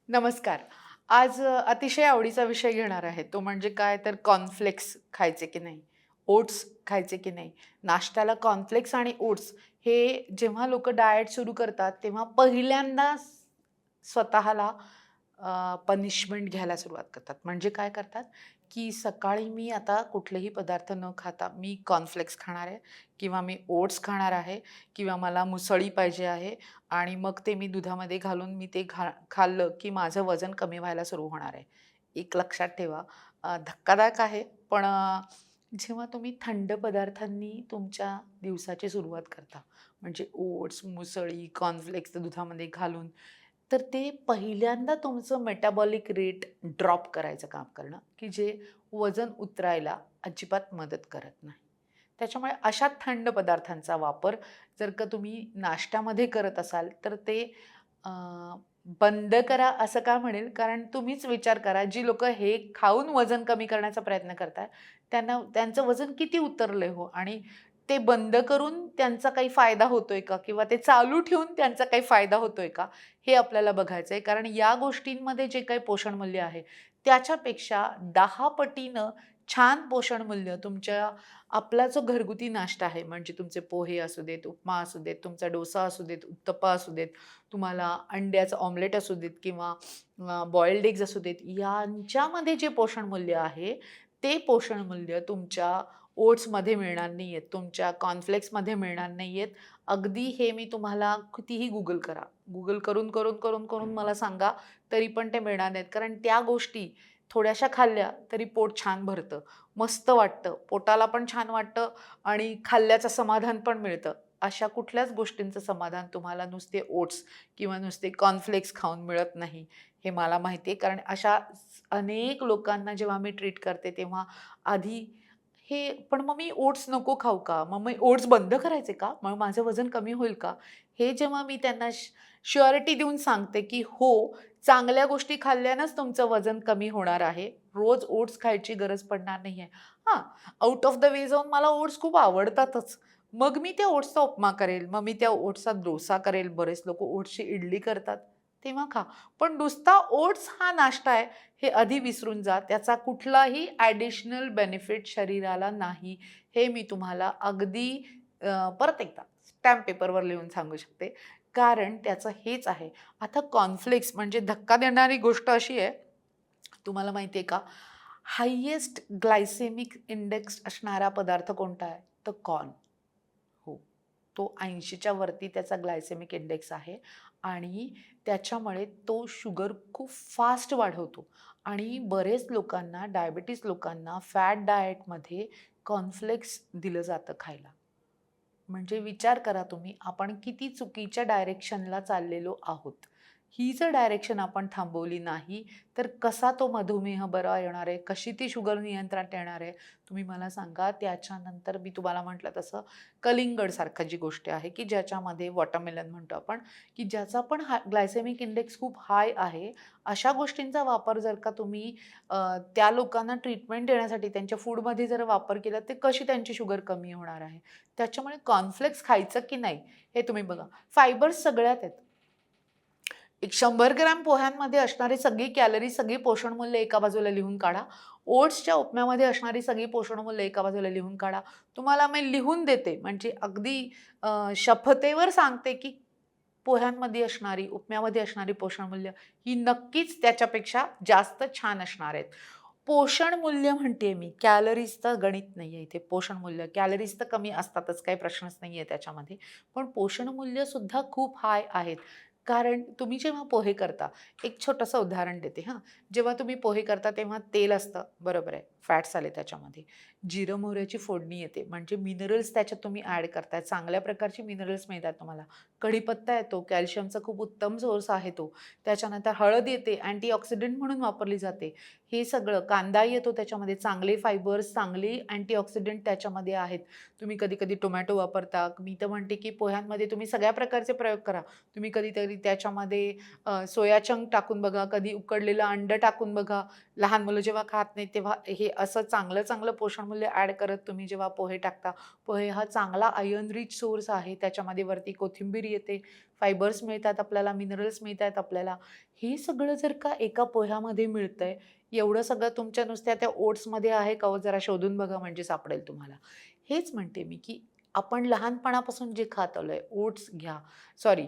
नमस्कार. आज अतिशय आवडीचा विषय घेणार आहे. तो म्हणजे काय तर कॉर्नफ्लेक्स खायचे की नाही? ओट्स खायचे की नाही? नाश्त्याला कॉर्नफ्लेक्स आणि ओट्स हे जेव्हा लोकं डायट सुरू करतात, तेव्हा पहिल्यांदा स्वतःला पनिशमेंट घ्यायला सुरुवात करतात. म्हणजे काय करतात, की सकाळी मी आता कुठलेही पदार्थ न खाता मी कॉर्नफ्लेक्स खाणार आहे किंवा मी ओट्स खाणार आहे किंवा मला मुसळी पाहिजे आहे आणि मग ते मी दुधामध्ये घालून मी ते खाल्लं, की माझं वजन कमी व्हायला सुरू होणार आहे. एक लक्षात ठेवा, धक्कादायक आहे, पण जेव्हा तुम्ही थंड पदार्थांनी तुमच्या दिवसाची सुरुवात करता, म्हणजे ओट्स, मुसळी, कॉर्नफ्लेक्स दुधामध्ये घालून, तर ते पहिल्यांदा तुमचं मेटाबॉलिक रेट ड्रॉप करायचं काम करणं, की जे वजन उतरायला अजिबात मदत करत नाही. त्याच्यामुळे अशा थंड पदार्थांचा वापर जर का तुम्ही नाश्त्यामध्ये करत असाल, तर ते अ, बंद करा असं का म्हणेल? कारण तुम्हीच विचार करा, जी लोकं हे खाऊन वजन कमी करण्याचा प्रयत्न करतायत, त्यांना त्यांचं वजन किती उतरलंय हो? आणि ते बंद करून त्यांचा काही फायदा होतोय का? किंवा ते चालू ठेवून त्यांचा काही फायदा होतोय का? हे आपल्याला बघायचं आहे. कारण या गोष्टींमध्ये जे काही पोषण मूल्य आहे, त्याच्यापेक्षा 10 पटीनं छान पोषण मूल्य तुमच्या आपला जो घरगुती नाश्ता आहे, म्हणजे तुमचे पोहे असू देत, उपमा असू देत, तुमचा डोसा असू देत, उत्तप्पा असू देत, तुम्हाला अंड्याचं ऑमलेट असू देत किंवा बॉइल्ड एग्ज असू देत, यांच्यामध्ये जे पोषण मूल्य आहे, ते पोषण मूल्य तुमच्या ओट्समध्ये मिळणार नाहीयेत, तुमच्या कॉर्नफ्लेक्समध्ये मिळणार नाहीयेत. अगदी हे मी तुम्हाला कितीही Google करा. Google करून मला सांगा, तरी पण ते मिळणार नाहीत. कारण त्या गोष्टी थोड्याशा खाल्ल्या तरी पोट छान भरतं, मस्त वाटतं, पोटाला पण छान वाटतं आणि खाल्ल्याचं समाधान पण मिळतं. अशा कुठल्याच गोष्टींचं समाधान तुम्हाला नुसते ओट्स किंवा नुसते कॉर्नफ्लेक्स खाऊन मिळत नाही, हे मला माहिती आहे. कारण अशा अनेक लोकांना जेव्हा मी ट्रीट करते, तेव्हा आधी हे पण मग मी ओट्स नको खाऊ का? मग मी ओट्स बंद करायचे का? मग माझं वजन कमी होईल का? हे जेव्हा मी त्यांना शुअरिटी देऊन सांगते, की हो, चांगल्या गोष्टी खाल्ल्यानंच तुमचं वजन कमी होणार आहे. रोज ओट्स खायची गरज पडणार नाहीये. हां, आउट ऑफ द वे जाऊन मला ओट्स खूप आवडतातच. मग मी त्या ओट्सचा उपमा करेल, मग मी त्या ओट्सचा डोसा करेल. बरेच लोकं ओट्सची इडली करतात, तेव्हा खा. पण नुसता ओट्स हा नाश्ता आहे, हे आधी विसरून जा. त्याचा कुठलाही ॲडिशनल बेनिफिट शरीराला नाही. हे मी तुम्हाला अगदी परत एकदा स्टॅम्प पेपरवर लिहून सांगू शकते. कारण त्याचं हेच आहे. आता कॉर्नफ्लेक्स म्हणजे धक्का देणारी गोष्ट अशी आहे, तुम्हाला माहिती आहे का? हायेस्ट ग्लायसेमिक इंडेक्स असणारा पदार्थ कोणता आहे? तर कॉर्न. हो. तो 80च्या वरती त्याचा ग्लायसेमिक इंडेक्स आहे आणि त्याच्यामुळे तो शुगर खूप फास्ट वाढवतो आणि बरेच लोकांना, डायबिटीज लोकांना फॅट डायटमध्ये कॉर्नफ्लेक्स दिलं जातं खायला. म्हणजे विचार करा तुम्ही, आपण किती चुकीच्या डायरेक्शनला चाललेलो आहोत. ही जर डायरेक्शन आपण थांबवली नाही, तर कसा तो मधुमेह बरा येणार आहे? कशी ती शुगर नियंत्रणात येणार आहे? तुम्ही मला सांगा. त्याच्यानंतर मी तुम्हाला म्हटलं तसं कलिंगडसारखं जी गोष्ट आहे, की ज्याच्यामध्ये वॉटरमेलन म्हणतो आपण, की ज्याचा पण ग्लायसेमिक इंडेक्स खूप हाय आहे. अशा गोष्टींचा वापर जर का तुम्ही त्या लोकांना ट्रीटमेंट देण्यासाठी त्यांच्या फूडमध्ये जर वापर केला, तर कशी त्यांची शुगर कमी होणार आहे? त्याच्यामुळे कॉर्नफ्लेक्स खायचं की नाही, हे तुम्ही बघा. फायबर्स सगळ्यात आहेत. एक 100 ग्रॅम पोह्यांमध्ये असणारी सगळी कॅलरी, सगळी पोषण मूल्य एका बाजूला लिहून काढा. ओट्सच्या उपम्यामध्ये असणारी सगळी पोषण मूल्य एका बाजूला लिहून काढा. तुम्हाला मी लिहून देते, म्हणजे अगदी शपथेवर सांगते, की पोह्यांमध्ये असणारी, उपम्यामध्ये असणारी पोषण मूल्य ही नक्कीच त्याच्यापेक्षा जास्त छान असणार आहेत. पोषण मूल्य म्हणतेय मी, कॅलरीजचं गणित नाहीये इथे. पोषण मूल्य, कॅलरीज तर कमी असतातच, काही प्रश्नच नाहीये त्याच्यामध्ये. पण पोषण मूल्य सुद्धा खूप हाय आहेत. कारण तुम्ही जेव्हा पोहे करता, एक छोटंसं उदाहरण देते हां. जेव्हा तुम्ही पोहे करता तेव्हा तेल असतं, बरोबर आहे. फॅट्स आले त्याच्यामध्ये. जिरं मोहऱ्याची फोडणी येते, म्हणजे मिनरल्स त्याच्यात तुम्ही ॲड करताय. चांगल्या प्रकारचे मिनरल्स मिळतात तुम्हाला. कढीपत्ता येतो, कॅल्शियमचा खूप उत्तम सोर्स आहे तो. त्याच्यानंतर हळद येते, अँटीऑक्सिडंट म्हणून वापरली जाते. हे सगळं कांदा येतो त्याच्यामध्ये, चांगले फायबर्स, चांगले अँटीऑक्सिडंट त्याच्यामध्ये आहेत. तुम्ही कधी-कधी टोमॅटो वापरता. मी तर म्हणते, की पोह्यांमध्ये तुम्ही सगळ्या प्रकारचे प्रयोग करा. तुम्ही कधीतरी त्याच्यामध्ये सोया चंक टाकून बघा, कधी उकडलेलं अंडं टाकून बघा. लहान मुलं जेव्हा खात नाहीत तेव्हा हे असं चांगलं चांगलं पोषण मूल्य ॲड करत तुम्ही जेव्हा पोहे टाकता, पोहे हा चांगला आयर्न रिच सोर्स आहे. त्याच्यामध्ये वरती कोथिंबीर येते, फायबर्स मिळतात आपल्याला, मिनरल्स मिळतात आपल्याला. हे सगळं जर का एका पोह्यामध्ये मिळतंय, एवढं सगळं तुमच्या नुसत्या त्या ओट्समध्ये आहे का हो? जरा शोधून बघा म्हणजे सापडेल तुम्हाला. हेच म्हणते मी, की आपण लहानपणापासून जे खात आलोय, ओट्स घ्या, सॉरी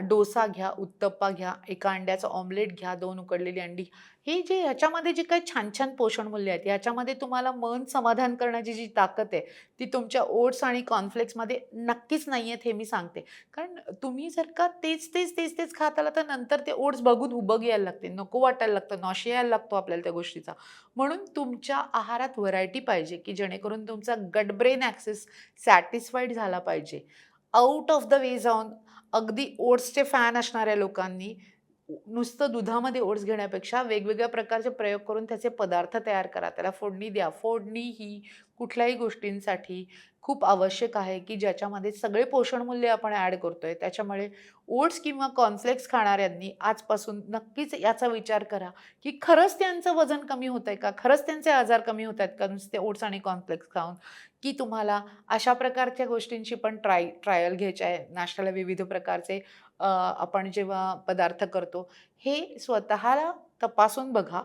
डोसा घ्या, उत्तप्पा घ्या, एका अंड्याचं ऑमलेट घ्या, 2 उकडलेली अंडी. हे जे ह्याच्यामध्ये जे काही छान-छान पोषण मूल्य आहेत, ह्याच्यामध्ये तुम्हाला मन समाधान करण्याची जी ताकद आहे, ती तुमच्या ओट्स आणि कॉर्नफ्लेक्समध्ये नक्कीच नाहीयेत हे मी सांगते. कारण तुम्ही जर का तेच खात आला, तर नंतर ते ओट्स बघून उबग यायला लागते, नको वाटायला लागतं, नॉशिया यायला लागतो आपल्याला त्या गोष्टीचा. म्हणून तुमच्या आहारात व्हरायटी पाहिजे, की जेणेकरून तुमचा गट ब्रेन ॲक्सेस सॅटिस्फाईड झाला पाहिजे. आउट ऑफ द वे जाऊन अगदी ओट्सचे फॅन असणाऱ्या लोकांनी नुसतं दुधामध्ये ओट्स घेण्यापेक्षा वेगवेगळ्या प्रकारचे प्रयोग करून त्याचे पदार्थ तयार करा. त्याला फोडणी द्या. फोडणी ही कुठल्याही गोष्टींसाठी खूप आवश्यक आहे, की ज्याच्यामध्ये सगळे पोषण मूल्य आपण ॲड करतोय. त्याच्यामुळे ओट्स किंवा कॉर्नफ्लेक्स खाणाऱ्यांनी आजपासून नक्कीच याचा विचार करा, की खरंच त्यांचं वजन कमी होतंय का? खरंच त्यांचे आजार कमी होतायत का नुसते ओट्स आणि कॉर्नफ्लेक्स खाऊन? की तुम्हाला अशा प्रकारच्या गोष्टींची पण ट्रायल घ्यायची आहे. नाश्त्याला विविध प्रकारचे आपण जेव्हा पदार्थ करतो, हे स्वतःला तपासून बघा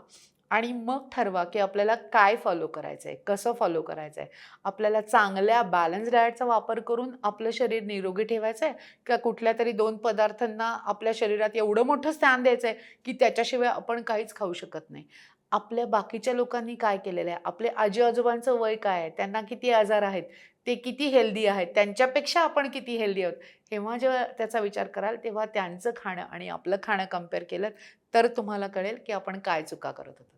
आणि मग ठरवा, की आपल्याला काय फॉलो करायचंय, कसं फॉलो करायचंय. आपल्याला चांगल्या बॅलन्स डायटचा वापर करून आपलं शरीर निरोगी ठेवायचंय का कुठल्यातरी 2 पदार्थांना आपल्या शरीरात एवढं मोठं स्थान द्यायचंय, की त्याच्याशिवाय आपण काहीच खाऊ शकत नाही. आपल्या बाकीच्या लोकांनी काय केलेलं आहे, आपले आजी-आजोबांचं वय काय आहे, त्यांना किती आजार आहेत, ते किती हेल्दी आहेत, त्यांच्यापेक्षा आपण किती हेल्दी आहोत. तेव्हा जेव्हा त्याचा विचार कराल, तेव्हा त्यांचं खाणं आणि आपलं खाणं कंपेअर केलं, तर तुम्हाला कळेल, की आपण काय चुका करत होतो.